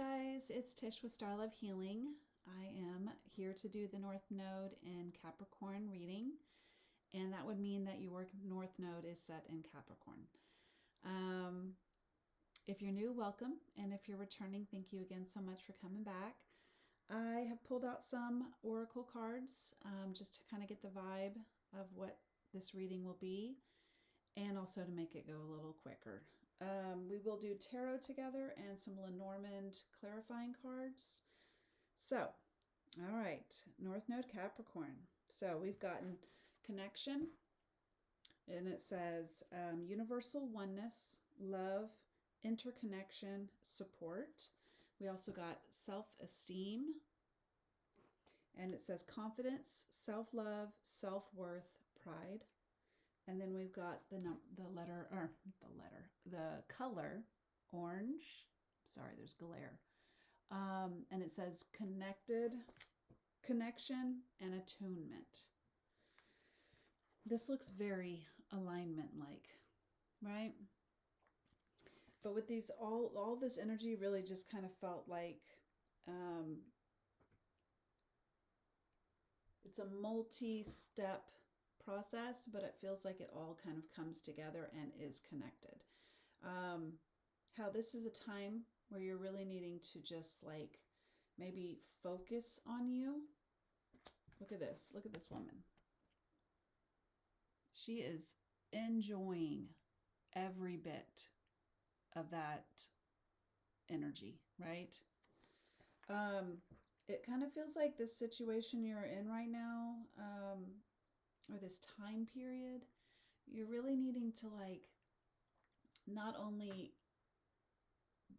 guys, it's Tish with Star Love Healing. I am here to do the North Node in Capricorn reading, and that would mean that your North Node is set in Capricorn. If you're new, welcome, and if you're returning, thank you again so much for coming back. I have pulled out some oracle cards just to kind of get the vibe of what this reading will be, and also to make it go a little quicker. We will do tarot together and some Lenormand clarifying cards. So, all right, North Node Capricorn. So we've gotten connection, and it says universal oneness, love, interconnection, support. We also got self-esteem, and it says confidence, self-love, self-worth, pride. And then we've got the color orange. Sorry, there's glare. And it says connected, connection, and attunement. This looks very alignment-like, right? But with these, all this energy really just kind of felt like it's a multi-step process, but it feels like it all kind of comes together and is connected. How this is a time where you're really needing to just like maybe focus on you. Look at this woman. She is enjoying every bit of that energy, right? It kind of feels like this situation you're in right now, or this time period, you're really needing to like not only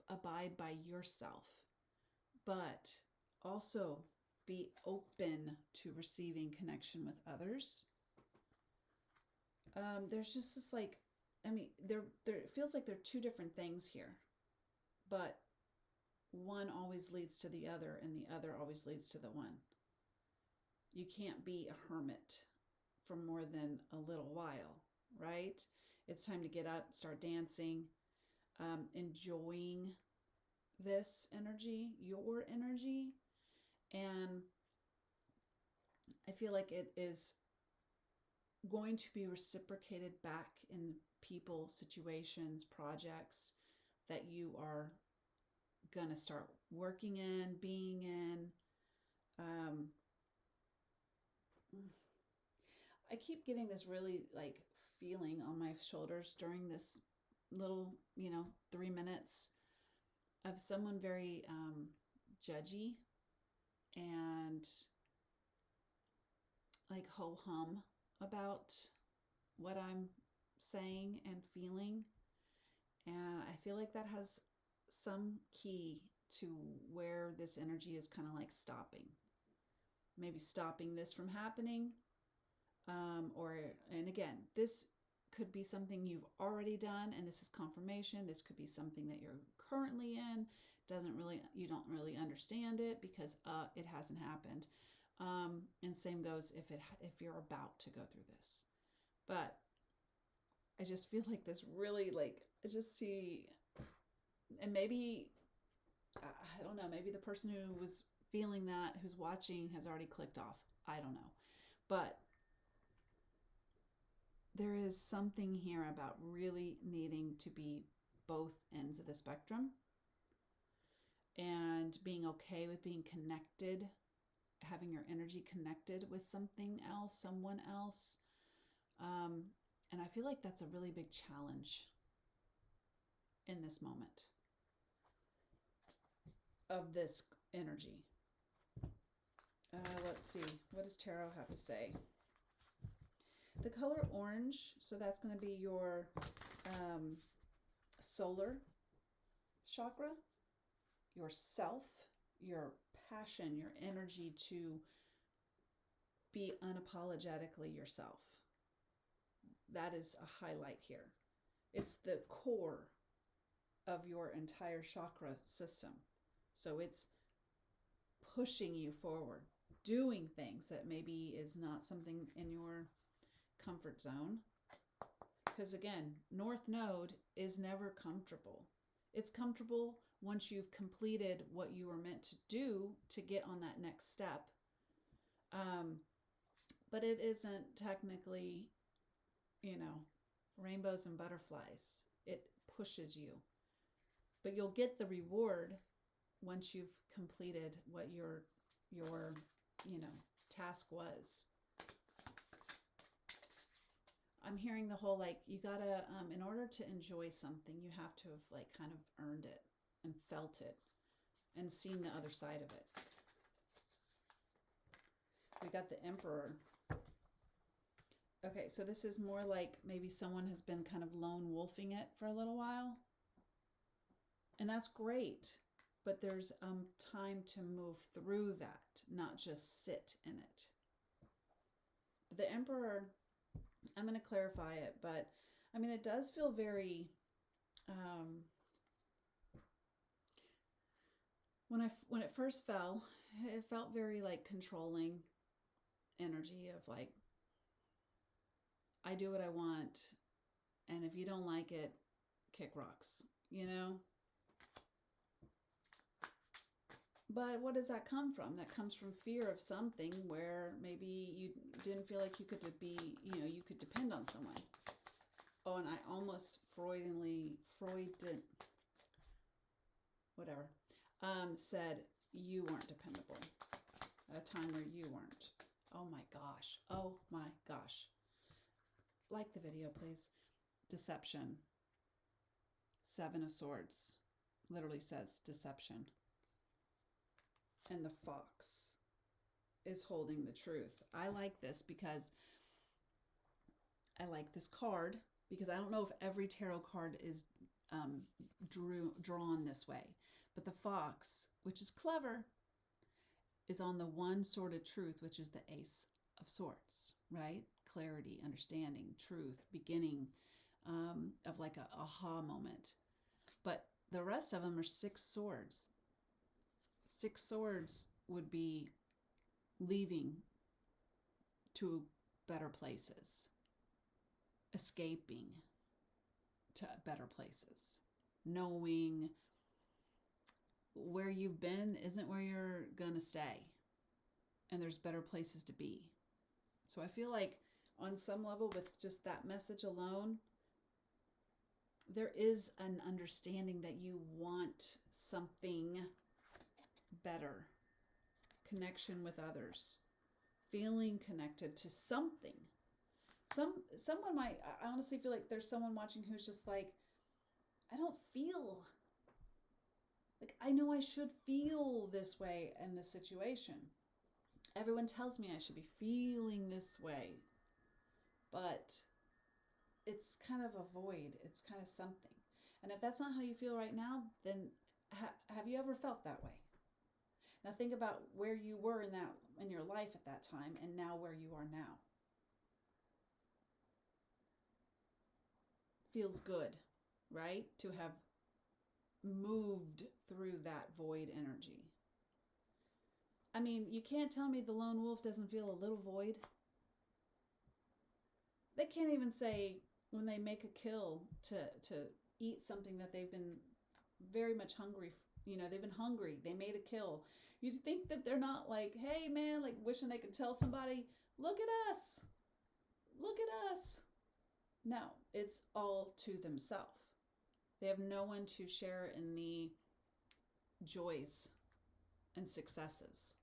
abide by yourself, but also be open to receiving connection with others. There's just this like, I mean, there it feels like there are two different things here, but one always leads to the other and the other always leads to the one. You can't be a hermit for more than a little while, right? It's time to get up, start dancing, enjoying this energy, your energy. And I feel like it is going to be reciprocated back in people, situations, projects that you are going to start working in, being in. I keep getting this really like feeling on my shoulders during this little, 3 minutes of someone very judgy and like ho-hum about what I'm saying and feeling. And I feel like that has some key to where this energy is kind of like stopping. Maybe stopping this from happening. And again, this could be something you've already done, and this is confirmation. This could be something that you're currently in. You don't really understand it because it hasn't happened. And same goes if you're about to go through this. But I just feel like this really like, I just see, and maybe, I don't know, maybe the person who was feeling that, who's watching, has already clicked off. I don't know. But there is something here about really needing to be both ends of the spectrum and being okay with being connected, having your energy connected with something else, someone else. And I feel like that's a really big challenge in this moment of this energy. Let's see, what does tarot have to say? The color orange, so that's going to be your solar chakra, your self, your passion, your energy to be unapologetically yourself. That is a highlight here. It's the core of your entire chakra system. So it's pushing you forward, doing things that maybe is not something in your comfort zone. Because again, North Node is never comfortable. It's comfortable once you've completed what you were meant to do to get on that next step. But it isn't technically, rainbows and butterflies. It pushes you. But you'll get the reward once you've completed what your task was. I'm hearing the whole, you gotta, in order to enjoy something, you have to have kind of earned it and felt it and seen the other side of it. We got the Emperor. Okay, so this is more like maybe someone has been kind of lone wolfing it for a little while. And that's great. But there's time to move through that, not just sit in it. The Emperor, I'm going to clarify it, but it does feel very, when it first fell, it felt very controlling energy of I do what I want, and if you don't like it, kick rocks, But what does that come from? That comes from fear of something where maybe you didn't feel like you could you could depend on someone. Oh, and I almost said you weren't dependable at a time where you weren't. Oh my gosh. Oh my gosh. Like the video, please. Deception. 7 of Swords literally says deception. And the fox is holding the truth. I like this because I like this card because I don't know if every tarot card is drawn this way. But the fox, which is clever, is on the one sword of truth, which is the Ace of Swords, right? Clarity, understanding, truth, beginning of a aha moment. But the rest of them are 6 swords. 6 swords would be leaving to better places, escaping to better places, knowing where you've been isn't where you're going to stay, and there's better places to be. So I feel like on some level with just that message alone, there is an understanding that you want something better, connection with others, feeling connected to something. Someone might, I honestly feel like there's someone watching who's just I don't feel, I know I should feel this way in this situation. Everyone tells me I should be feeling this way, but it's kind of a void. It's kind of something. And if that's not how you feel right now, then have you ever felt that way? Now think about where you were in your life at that time and now where you are now. Feels good, right? To have moved through that void energy. You can't tell me the lone wolf doesn't feel a little void. They can't even say when they make a kill to eat something that they've been very much hungry. They've been hungry. They made a kill. You'd think that they're not hey man, wishing they could tell somebody, look at us. Look at us. No, it's all to themselves. They have no one to share in the joys and successes.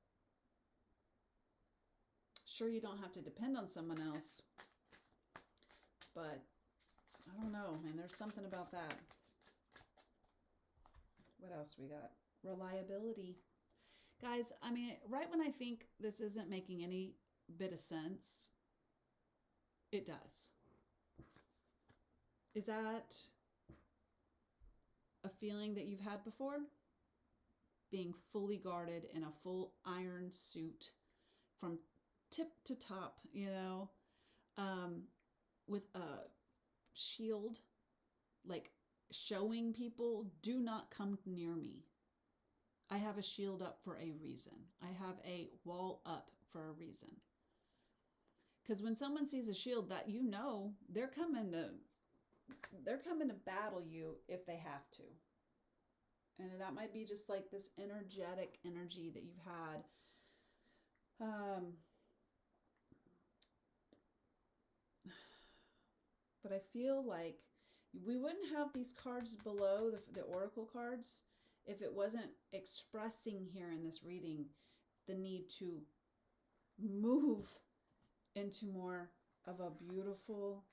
Sure, you don't have to depend on someone else, but I don't know, man. There's something about that. What else we got? Reliability. Guys, right when I think this isn't making any bit of sense, it does. Is that a feeling that you've had before? Being fully guarded in a full iron suit from tip to top, with a shield, showing people, do not come near me. I have a shield up for a reason. I have a wall up for a reason. Because when someone sees a shield, that they're coming to battle you if they have to. And that might be just like this energetic energy that you've had. But I feel like we wouldn't have these cards below the oracle cards if it wasn't expressing here in this reading the need to move into more of a beautiful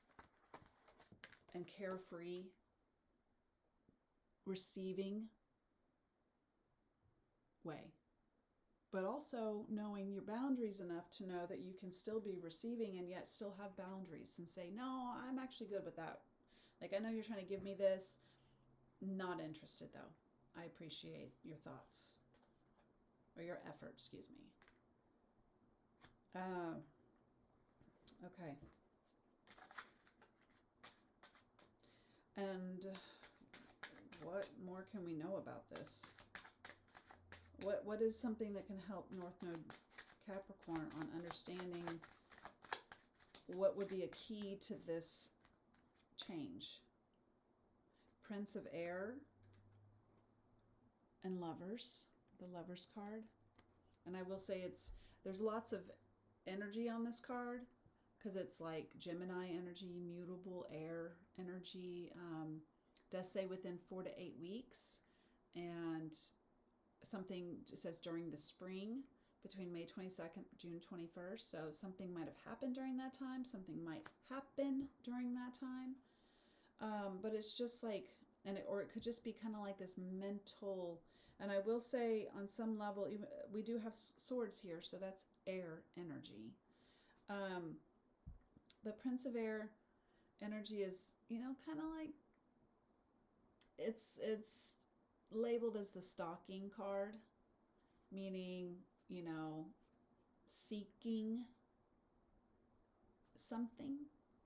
and carefree receiving way, but also knowing your boundaries enough to know that you can still be receiving and yet still have boundaries and say, no, I'm actually good with that. Like, I know you're trying to give me this. Not interested, though. I appreciate your thoughts or your effort, excuse me. Okay. And what more can we know about this? What is something that can help North Node Capricorn on understanding what would be a key to this change? Prince of Air and Lovers, the Lovers card. And I will say there's lots of energy on this card because it's like Gemini energy, mutable air energy. Does say within 4 to 8 weeks, and something says during the spring between May 22nd, June 21st. So something might have happened during that time. Something might happen during that time. But it's just like, or it could just be kind of like this mental. And I will say on some level, even we do have swords here, so that's air energy. But Prince of Air energy is, kind of like, it's labeled as the stalking card, meaning, seeking something,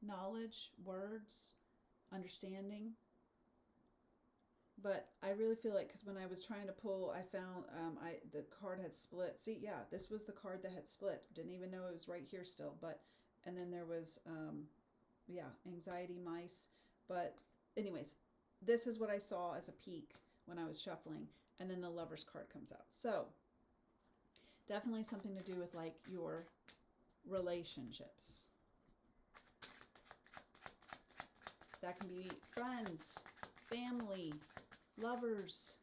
knowledge, words, understanding. But I really feel like, because when I was trying to pull, I found the card had split. See, yeah, this was the card that had split. Didn't even know it was right here still. And then there was, anxiety, mice. But anyways, this is what I saw as a peek when I was shuffling. And then the Lover's card comes out. So definitely something to do with like your relationships. That can be friends, family, lovers,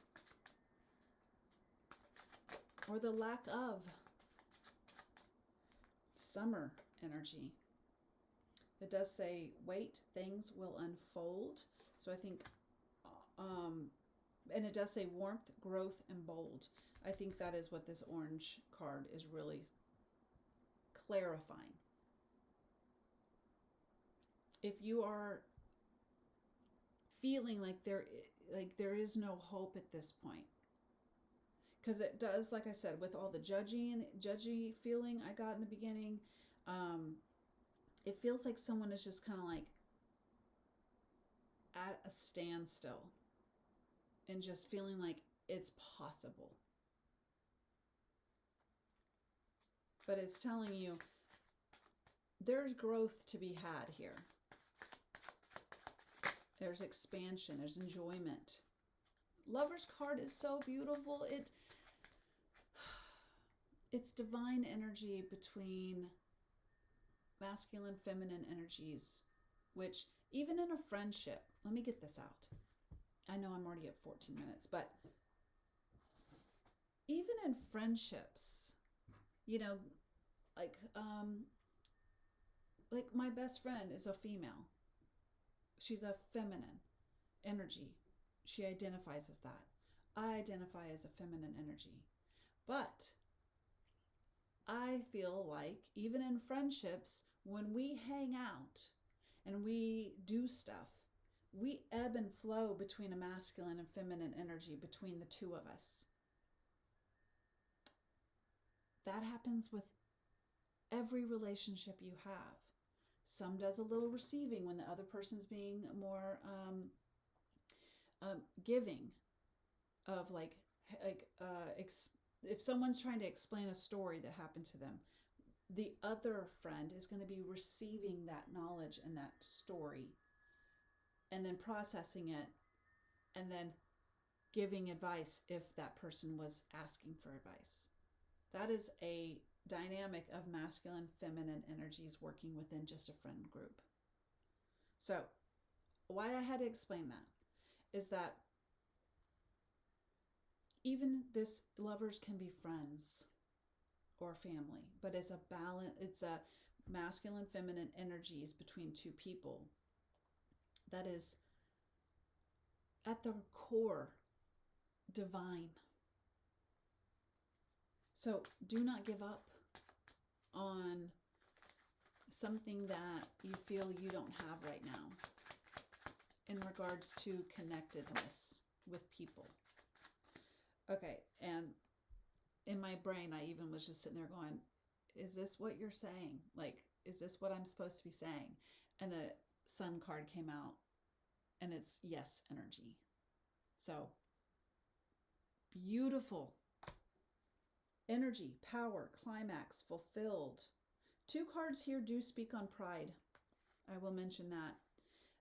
or the lack of. Summer energy. It does say, wait, things will unfold. So I think, and it does say warmth, growth, and bold. I think that is what this orange card is really clarifying. If you are feeling like there is no hope at this point, because it does, like I said, with all the judgy feeling I got in the beginning, it feels like someone is just kind of like at a standstill and just feeling like it's possible. But it's telling you there's growth to be had here. There's expansion, there's enjoyment. Lover's card is so beautiful. It's divine energy between masculine, feminine energies, which even in a friendship, let me get this out. I know I'm already at 14 minutes, but even in friendships, like my best friend is a female. She's a feminine energy. She identifies as that. I identify as a feminine energy. But I feel like even in friendships, when we hang out and we do stuff, we ebb and flow between a masculine and feminine energy between the two of us. That happens with every relationship you have. Some does a little receiving when the other person's being more giving of if someone's trying to explain a story that happened to them, the other friend is going to be receiving that knowledge and that story and then processing it and then giving advice if that person was asking for advice. That is a dynamic of masculine, feminine energies working within just a friend group. So, why I had to explain that is that even this lovers can be friends or family, but it's a balance, it's a masculine, feminine energies between two people that is at the core divine. So do not give up on something that you feel you don't have right now in regards to connectedness with people. Okay, and in my brain, I even was just sitting there going, is this what you're saying? Like, is this what I'm supposed to be saying? And the sun card came out, and it's yes energy. So, beautiful energy, power, climax, fulfilled. 2 cards here do speak on pride. I will mention that.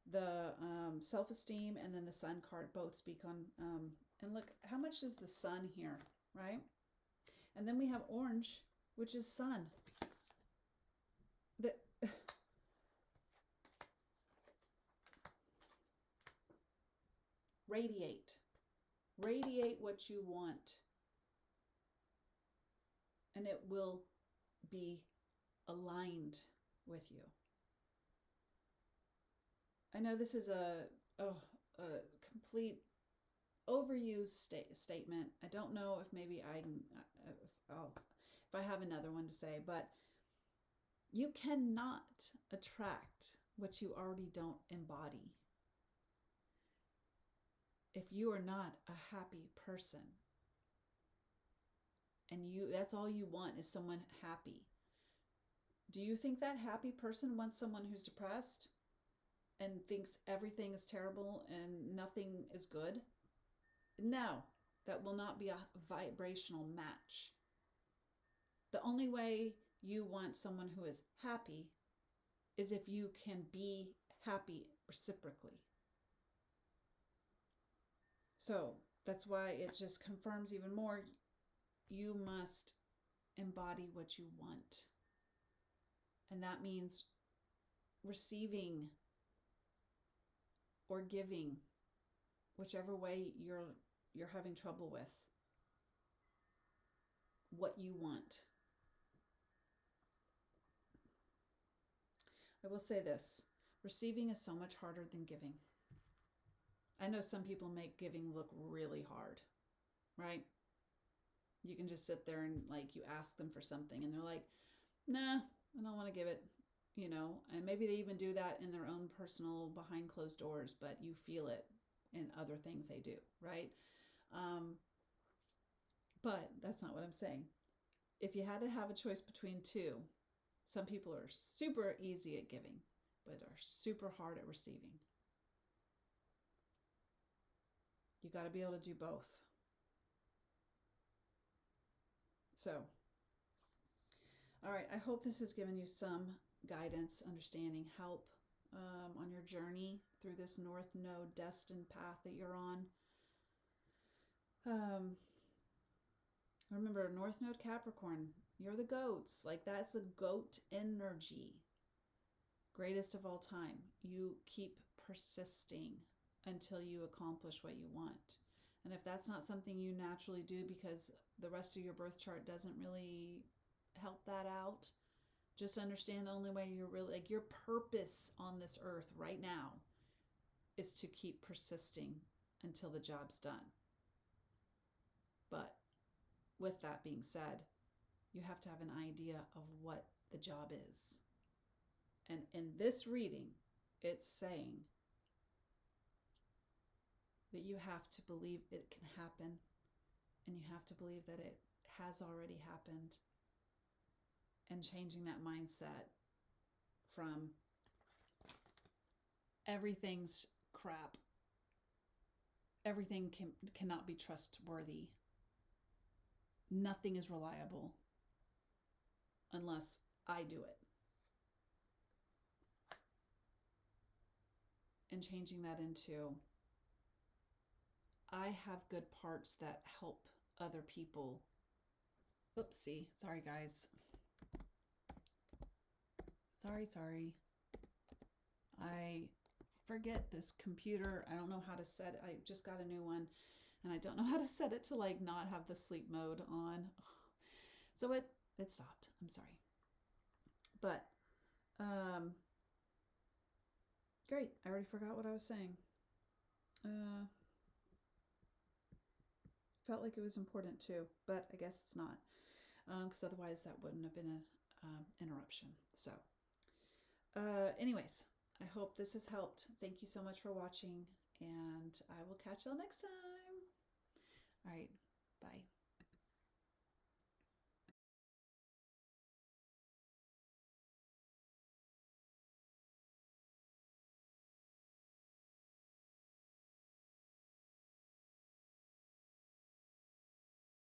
The self-esteem and then the sun card both speak on, and look, how much is the sun here, right? And then we have orange, which is sun. The radiate. Radiate what you want. And it will be aligned with you. I know this is a complete overused statement. I don't know if maybe if I have another one to say, but you cannot attract what you already don't embody. If you are not a happy person and that's all you want is someone happy, do you think that happy person wants someone who's depressed and thinks everything is terrible and nothing is good? No, that will not be a vibrational match. The only way you want someone who is happy is if you can be happy reciprocally. So that's why it just confirms even more, you must embody what you want. And that means receiving or giving, whichever way you're having trouble with, what you want. I will say this, receiving is so much harder than giving. I know some people make giving look really hard, right? You can just sit there and like you ask them for something and they're like, nah, I don't want to give it, and maybe they even do that in their own personal behind closed doors, but you feel it in other things they do, right? But that's not what I'm saying. If you had to have a choice between two, some people are super easy at giving, but are super hard at receiving. You got to be able to do both. So, all right, I hope this has given you some guidance, understanding, help on your journey through this North Node destined path that you're on. Remember, North Node Capricorn, you're the goats. Like, that's the goat energy. Greatest of all time. You keep persisting until you accomplish what you want. And if that's not something you naturally do because the rest of your birth chart doesn't really help that out, just understand the only way you're really, like, your purpose on this earth right now is to keep persisting until the job's done. But with that being said, you have to have an idea of what the job is. And in this reading, it's saying that you have to believe it can happen, and you have to believe that it has already happened, and changing that mindset from everything's crap, everything cannot be trustworthy, nothing is reliable unless I do it, and changing that into I have good parts that help other people. Oopsie. Sorry, guys. Sorry. I forget this computer. I don't know how to set it. I just got a new one and I don't know how to set it to like not have the sleep mode on. So it stopped. I'm sorry. But great. I already forgot what I was saying. Felt like it was important too, but I guess it's not, because otherwise that wouldn't have been an interruption. So anyways, I hope this has helped. Thank you so much for watching, and I will catch y'all next time. All right, bye.